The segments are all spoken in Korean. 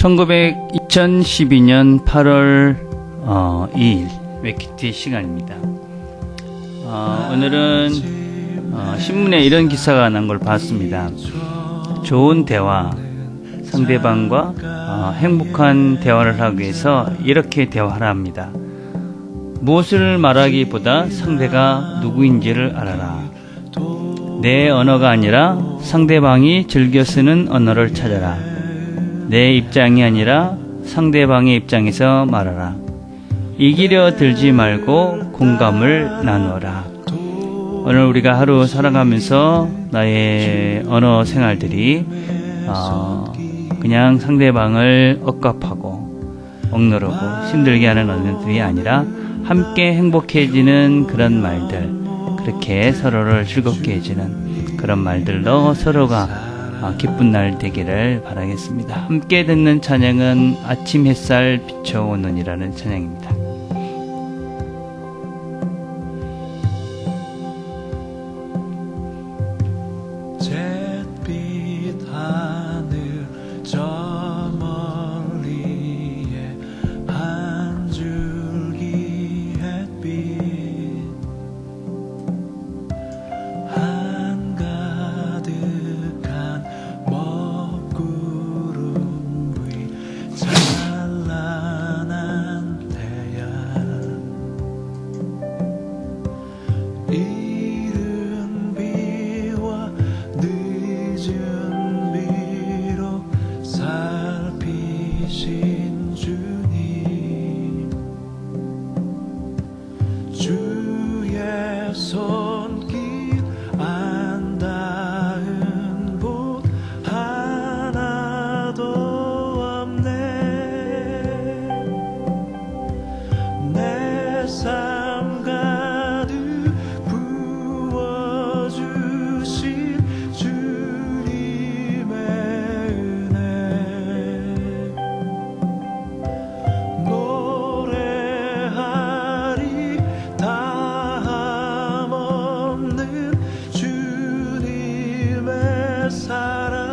2012년 8월 2일 웨키티 시간입니다. 오늘은 신문에 이런 기사가 난 걸 봤습니다. 좋은 대화, 상대방과 행복한 대화를 하기 위해서 이렇게 대화하라 합니다. 무엇을 말하기보다 상대가 누구인지를 알아라. 내 언어가 아니라 상대방이 즐겨 쓰는 언어를 찾아라. 내 입장이 아니라 상대방의 입장에서 말하라. 이기려 들지 말고 공감을 나누어라. 오늘 우리가 하루 살아가면서 나의 언어 생활들이 그냥 상대방을 억압하고 억누르고 힘들게 하는 언어들이 아니라 함께 행복해지는 그런 말들, 그렇게 서로를 즐겁게 해주는 그런 말들로 서로가 기쁜 날 되기를 바라겠습니다. 함께 듣는 찬양은 아침 햇살 비춰오는이라는 찬양입니다. 잿빛 하늘 저 멀리에 한 줄기 햇빛 한가득한 먹구름 위 찬란한 태양 이른 비와 늦은 비로 살피신 주님 주의 손길 안 닿은 곳 하나도 없네. 내 삶 가득 부어주신 주님의 은혜 노래하리 다함 없는 주님의 사랑.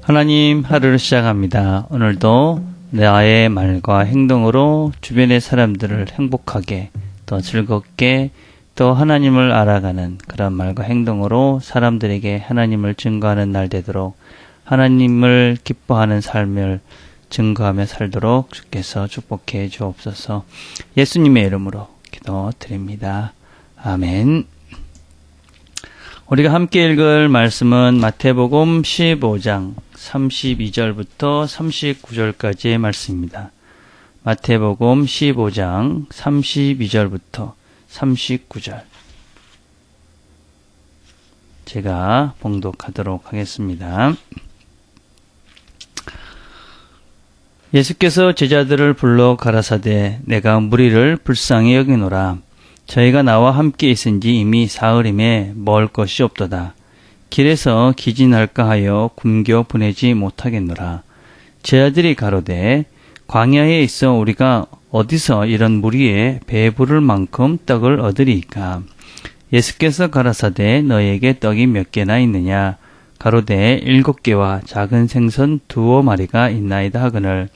하나님, 하루를 시작합니다. 오늘도 나의 말과 행동으로 주변의 사람들을 행복하게, 또 즐겁게, 또 하나님을 알아가는 그런 말과 행동으로 사람들에게 하나님을 증거하는 날 되도록 하나님을 기뻐하는 삶을 증거하며 살도록 주께서 축복해 주옵소서. 예수님의 이름으로 기도드립니다. 아멘. 우리가 함께 읽을 말씀은 마태복음 15장 32절부터 39절까지의 말씀입니다. 마태복음 15장 32절부터 39절. 제가 봉독하도록 하겠습니다. 예수께서 제자들을 불러 가라사대 내가 무리를 불쌍히 여기노라. 저희가 나와 함께 있은지 이미 사흘임에 먹을 것이 없도다. 길에서 기진할까 하여 굶겨 보내지 못하겠노라. 제자들이 가로되 광야에 있어 우리가 어디서 이런 무리에 배부를 만큼 떡을 얻으리이까. 예수께서 가라사대 너희에게 떡이 몇 개나 있느냐. 가로되 7개와 작은 생선 2마리가 있나이다 하거늘.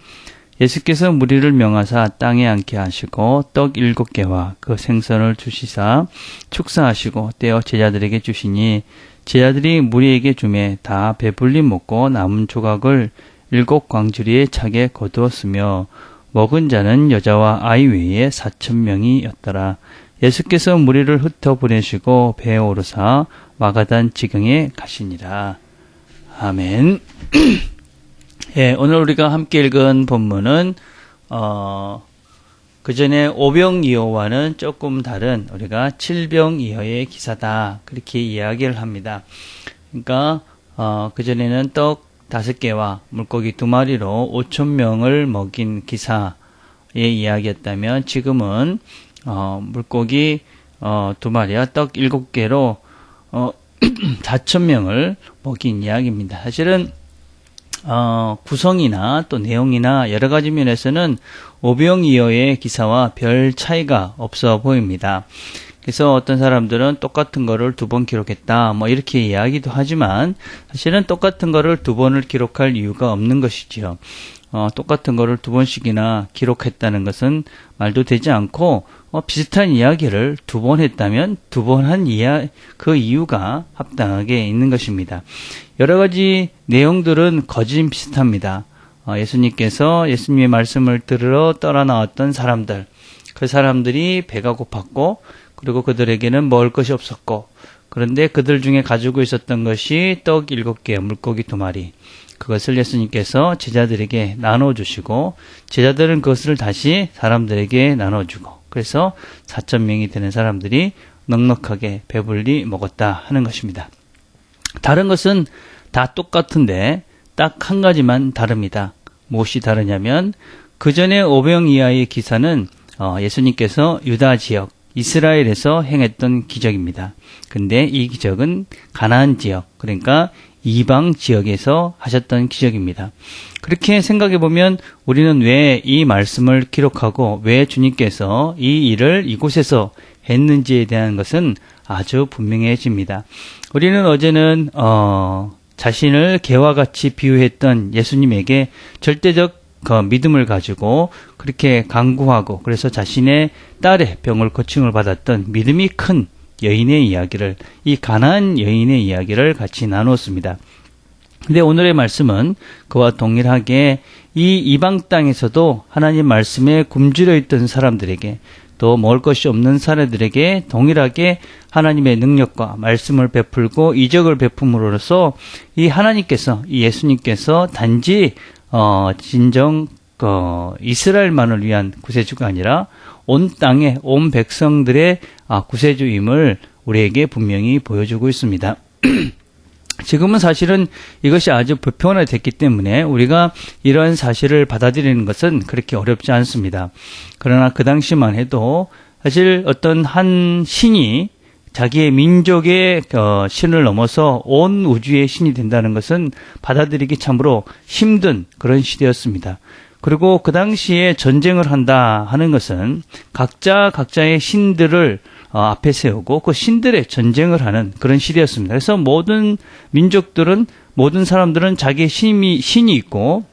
예수께서 무리를 명하사 땅에 앉게 하시고 떡 7개와 그 생선을 주시사 축사하시고 떼어 제자들에게 주시니 제자들이 무리에게 주매 다 배불리 먹고 남은 조각을 7광주리에 차게 거두었으며 먹은 자는 여자와 아이 외에 4,000명이었더라. 예수께서 무리를 흩어 보내시고 배에 오르사 마가단 지경에 가시니라. 아멘. 예, 오늘 우리가 함께 읽은 본문은 그 전에 오병이어와는 조금 다른 우리가 칠병이어의 기사다 그렇게 이야기를 합니다. 그러니까 그 전에는 떡 5개와 물고기 2마리로 5,000명을 먹인 기사의 이야기였다면 지금은 물고기 2마리와 떡 7개로 4,000명을 먹인 이야기입니다. 사실은 구성이나 또 내용이나 여러 가지 면에서는 오병이어의 기사와 별 차이가 없어 보입니다. 그래서 어떤 사람들은 똑같은 거를 2번 기록했다, 이렇게 이야기도 하지만 사실은 똑같은 거를 2번을 기록할 이유가 없는 것이지요. 똑같은 거를 2번씩이나 기록했다는 것은 말도 되지 않고, 비슷한 이야기를 2번 했다면 2번 한 그 이유가 합당하게 있는 것입니다. 여러 가지 내용들은 거진 비슷합니다. 예수님께서 예수님의 말씀을 들으러 떠나 나왔던 사람들, 그 사람들이 배가 고팠고, 그리고 그들에게는 먹을 것이 없었고, 그런데 그들 중에 가지고 있었던 것이 떡 7개, 물고기 2마리. 그것을 예수님께서 제자들에게 나눠주시고, 제자들은 그것을 다시 사람들에게 나눠주고, 그래서 4,000명이 되는 사람들이 넉넉하게 배불리 먹었다 하는 것입니다. 다른 것은 다 똑같은데 딱 한 가지만 다릅니다. 무엇이 다르냐면, 그 전에 오병이어의 기사는 예수님께서 유다 지역, 이스라엘에서 행했던 기적입니다. 근데 이 기적은 가나안 지역, 그러니까 이방 지역에서 하셨던 기적입니다. 그렇게 생각해 보면 우리는 왜 이 말씀을 기록하고 왜 주님께서 이 일을 이곳에서 했는지에 대한 것은 아주 분명해집니다. 우리는 어제는 자신을 개와 같이 비유했던 예수님에게 절대적 믿음을 가지고 그렇게 간구하고, 그래서 자신의 딸의 병을 고침을 받았던 믿음이 큰 여인의 이야기를, 이 가나안 여인의 이야기를 같이 나누었습니다. 근데 오늘의 말씀은 그와 동일하게 이 이방 땅에서도 하나님 말씀에 굶주려 있던 사람들에게, 또 먹을 것이 없는 사람들에게 동일하게 하나님의 능력과 말씀을 베풀고 이적을 베품으로써 이 하나님께서, 이 예수님께서 단지 진정 이스라엘만을 위한 구세주가 아니라 온 땅의 온 백성들의 구세주임을 우리에게 분명히 보여주고 있습니다. 지금은 사실은 이것이 아주 보편화됐기 때문에 우리가 이러한 사실을 받아들이는 것은 그렇게 어렵지 않습니다. 그러나 그 당시만 해도 사실 어떤 한 신이 자기의 민족의 신을 넘어서 온 우주의 신이 된다는 것은 받아들이기 참으로 힘든 그런 시대였습니다. 그리고 그 당시에 전쟁을 한다 하는 것은 각자의 신들을 앞에 세우고 그 신들의 전쟁을 하는 그런 시대였습니다. 그래서 모든 민족들은, 모든 사람들은 자기의 신이 있고,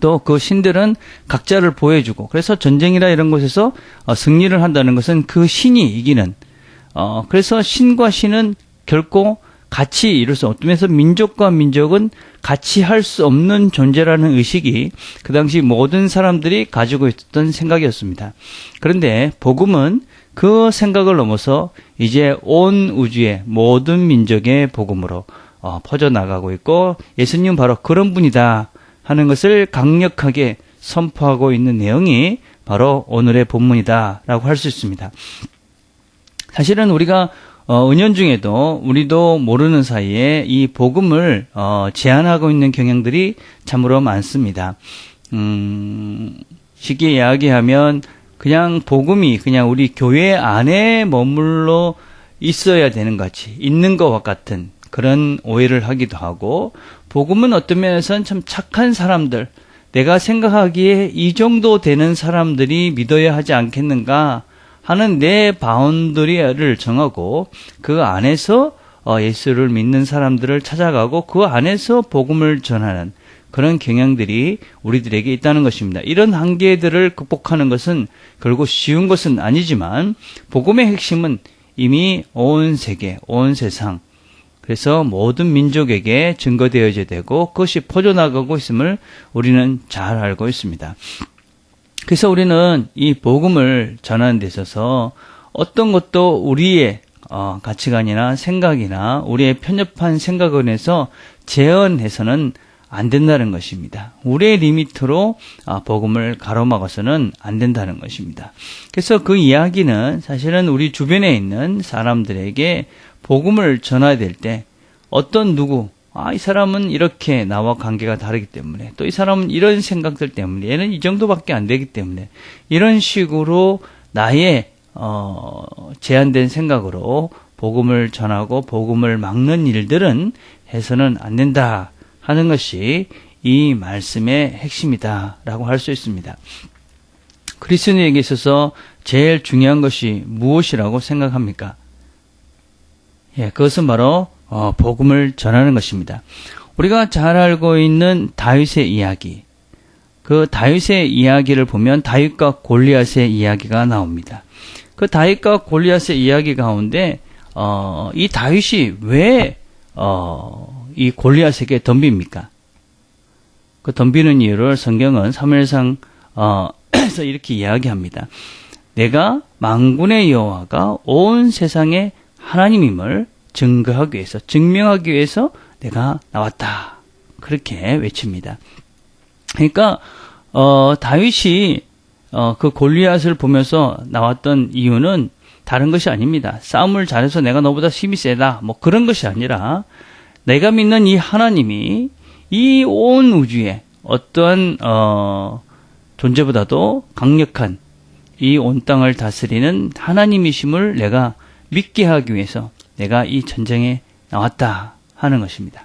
또 그 신들은 각자를 보여주고, 그래서 전쟁이나 이런 곳에서 승리를 한다는 것은 그 신이 이기는, 그래서 신과 신은 결코 같이 이룰 수, 어떤 면에서 민족과 민족은 같이 할 수 없는 존재라는 의식이 그 당시 모든 사람들이 가지고 있었던 생각이었습니다. 그런데 복음은 그 생각을 넘어서 이제 온 우주의 모든 민족의 복음으로 퍼져나가고 있고, 예수님은 바로 그런 분이다 하는 것을 강력하게 선포하고 있는 내용이 바로 오늘의 본문이다라고 할 수 있습니다. 사실은 우리가 은연중에도 우리도 모르는 사이에 이 복음을 제한하고 있는 경향들이 참으로 많습니다. 쉽게 이야기하면 그냥 복음이 그냥 우리 교회 안에 머물러 있어야 되는 것 같이, 있는 것과 같은 그런 오해를 하기도 하고, 복음은 어떤 면에서는 참 착한 사람들, 내가 생각하기에 이 정도 되는 사람들이 믿어야 하지 않겠는가 하는 내 바운더리를 정하고 그 안에서 예수를 믿는 사람들을 찾아가고 그 안에서 복음을 전하는 그런 경향들이 우리들에게 있다는 것입니다. 이런 한계들을 극복하는 것은 결국 쉬운 것은 아니지만 복음의 핵심은 이미 온 세계, 온 세상, 그래서 모든 민족에게 증거되어져야 되고 그것이 퍼져나가고 있음을 우리는 잘 알고 있습니다. 그래서 우리는 이 복음을 전하는 데 있어서 어떤 것도 우리의 가치관이나 생각이나 우리의 편협한 생각을 해서 제한해서는 안 된다는 것입니다. 우리의 리미트로 복음을 가로막아서는 안 된다는 것입니다. 그래서 그 이야기는 사실은 우리 주변에 있는 사람들에게 복음을 전해야 될 때 어떤 누구, 이 사람은 이렇게 나와 관계가 다르기 때문에, 또 이 사람은 이런 생각들 때문에, 얘는 이 정도밖에 안 되기 때문에, 이런 식으로 나의 제한된 생각으로 복음을 전하고 복음을 막는 일들은 해서는 안 된다 하는 것이 이 말씀의 핵심이다라고 할 수 있습니다. 그리스도인에게 있어서 제일 중요한 것이 무엇이라고 생각합니까? 예, 그것은 바로 복음을 전하는 것입니다. 우리가 잘 알고 있는 다윗의 이야기, 그 다윗의 이야기를 보면 다윗과 골리앗의 이야기가 나옵니다. 그 다윗과 골리앗의 이야기 가운데 이 다윗이 왜 이 골리앗에게 덤빕니까? 그 덤비는 이유를 성경은 사무엘상 에서 이렇게 이야기합니다. 내가 만군의 여호와가 온 세상의 하나님임을 증거하기 위해서, 증명하기 위해서 내가 나왔다. 그렇게 외칩니다. 그러니까 다윗이 그 골리앗을 보면서 나왔던 이유는 다른 것이 아닙니다. 싸움을 잘해서 내가 너보다 힘이 세다, 뭐 그런 것이 아니라 내가 믿는 이 하나님이 이 온 우주에 어떠한 존재보다도 강력한 이 온 땅을 다스리는 하나님이심을 내가 믿게 하기 위해서 내가 이 전쟁에 나왔다 하는 것입니다.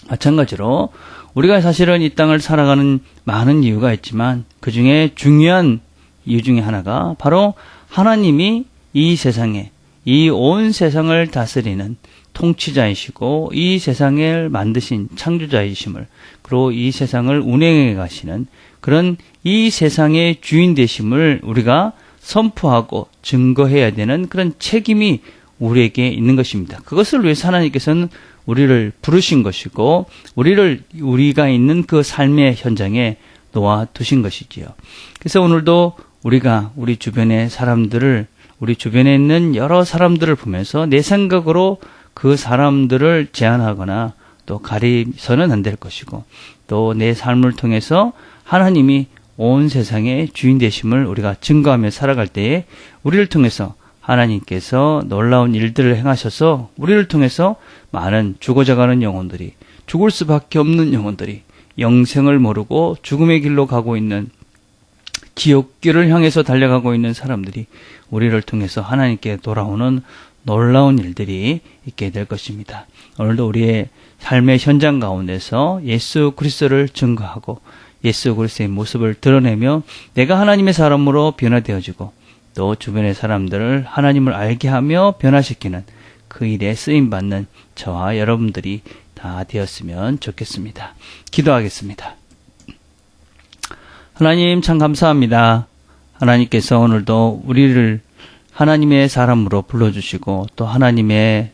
마찬가지로 우리가 사실은 이 땅을 살아가는 많은 이유가 있지만 그 중에 중요한 이유 중에 하나가 바로 하나님이 이 세상에, 이 온 세상을 다스리는 통치자이시고 이 세상을 만드신 창조자이심을, 그리고 이 세상을 운행해 가시는 그런 이 세상의 주인 되심을 우리가 선포하고 증거해야 되는 그런 책임이 우리에게 있는 것입니다. 그것을 위해서 하나님께서는 우리를 부르신 것이고 우리가 있는 그 삶의 현장에 놓아 두신 것이지요. 그래서 오늘도 우리가 우리 주변의 사람들을, 우리 주변에 있는 여러 사람들을 보면서 내 생각으로 그 사람들을 제한하거나 또 가리서는 안 될 것이고, 또 내 삶을 통해서 하나님이 온 세상의 주인 되심을 우리가 증거하며 살아갈 때에 우리를 통해서 하나님께서 놀라운 일들을 행하셔서 우리를 통해서 많은 죽어져가는 영혼들이, 죽을 수밖에 없는 영혼들이, 영생을 모르고 죽음의 길로 가고 있는, 지옥길을 향해서 달려가고 있는 사람들이 우리를 통해서 하나님께 돌아오는 놀라운 일들이 있게 될 것입니다. 오늘도 우리의 삶의 현장 가운데서 예수 그리스도를 증거하고 예수 그리스도의 모습을 드러내며 내가 하나님의 사람으로 변화되어지고 또 주변의 사람들을 하나님을 알게 하며 변화시키는 그 일에 쓰임받는 저와 여러분들이 다 되었으면 좋겠습니다. 기도하겠습니다. 하나님 참 감사합니다. 하나님께서 오늘도 우리를 하나님의 사람으로 불러주시고 또 하나님의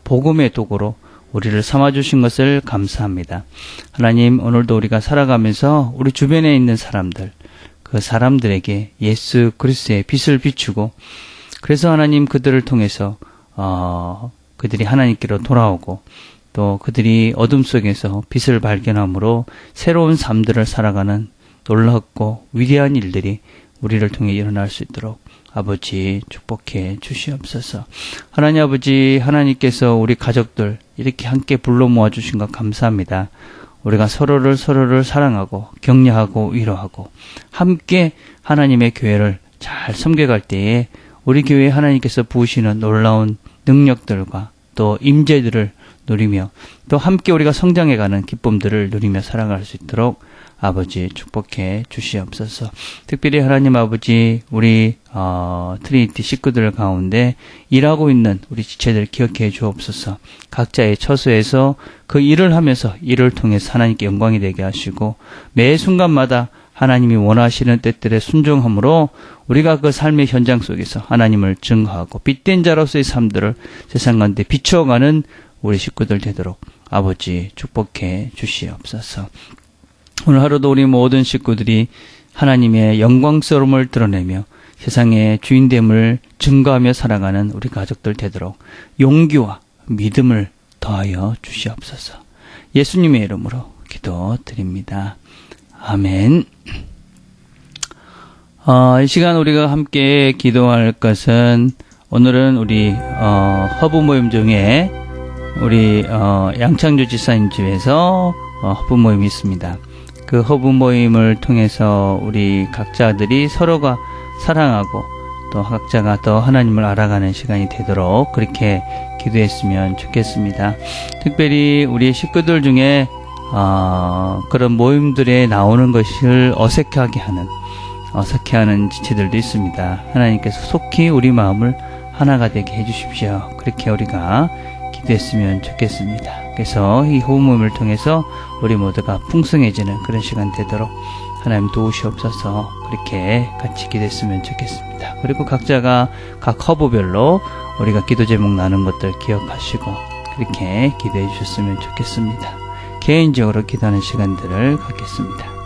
복음의 도구로 우리를 삼아주신 것을 감사합니다. 하나님, 오늘도 우리가 살아가면서 우리 주변에 있는 사람들, 그 사람들에게 예수 그리스도의 빛을 비추고, 그래서 하나님 그들을 통해서 그들이 하나님께로 돌아오고 또 그들이 어둠 속에서 빛을 발견함으로 새로운 삶들을 살아가는 놀랍고 위대한 일들이 우리를 통해 일어날 수 있도록 아버지 축복해 주시옵소서. 하나님 아버지, 하나님께서 우리 가족들 이렇게 함께 불러 모아 주신 것 감사합니다. 우리가 서로를 사랑하고 격려하고 위로하고 함께 하나님의 교회를 잘 섬겨갈 때에 우리 교회에 하나님께서 부으시는 놀라운 능력들과 또 임재들을 누리며 또 함께 우리가 성장해가는 기쁨들을 누리며 살아갈 수 있도록 아버지 축복해 주시옵소서. 특별히 하나님 아버지, 우리 트리니티 식구들 가운데 일하고 있는 우리 지체들 기억해 주옵소서. 각자의 처소에서 그 일을 하면서 일을 통해서 하나님께 영광이 되게 하시고 매 순간마다 하나님이 원하시는 때들의 순종함으로 우리가 그 삶의 현장 속에서 하나님을 증거하고 빛된 자로서의 삶들을 세상 가운데 비춰가는 우리 식구들 되도록 아버지 축복해 주시옵소서. 오늘 하루도 우리 모든 식구들이 하나님의 영광스러움을 드러내며 세상의 주인됨을 증거하며 살아가는 우리 가족들 되도록 용기와 믿음을 더하여 주시옵소서. 예수님의 이름으로 기도드립니다. 아멘. 이 시간 우리가 함께 기도할 것은 오늘은 우리 허브 모임 중에 우리 양창주 지사님 집에서 허브 모임이 있습니다. 그 허브 모임을 통해서 우리 각자들이 서로가 사랑하고 또 각자가 더 하나님을 알아가는 시간이 되도록 그렇게 기도했으면 좋겠습니다. 특별히 우리 식구들 중에 그런 모임들에 나오는 것을 어색해하는 지체들도 있습니다. 하나님께서 속히 우리 마음을 하나가 되게 해주십시오. 그렇게 우리가 기도했으면 좋겠습니다. 그래서 이 호흡 모임을 통해서 우리 모두가 풍성해지는 그런 시간 되도록 하나님 도우시옵소서. 그렇게 같이 기도했으면 좋겠습니다. 그리고 각자가 각 허브별로 우리가 기도 제목 나눈 것들 기억하시고 그렇게 기도해 주셨으면 좋겠습니다. 개인적으로 기도하는 시간들을 갖겠습니다.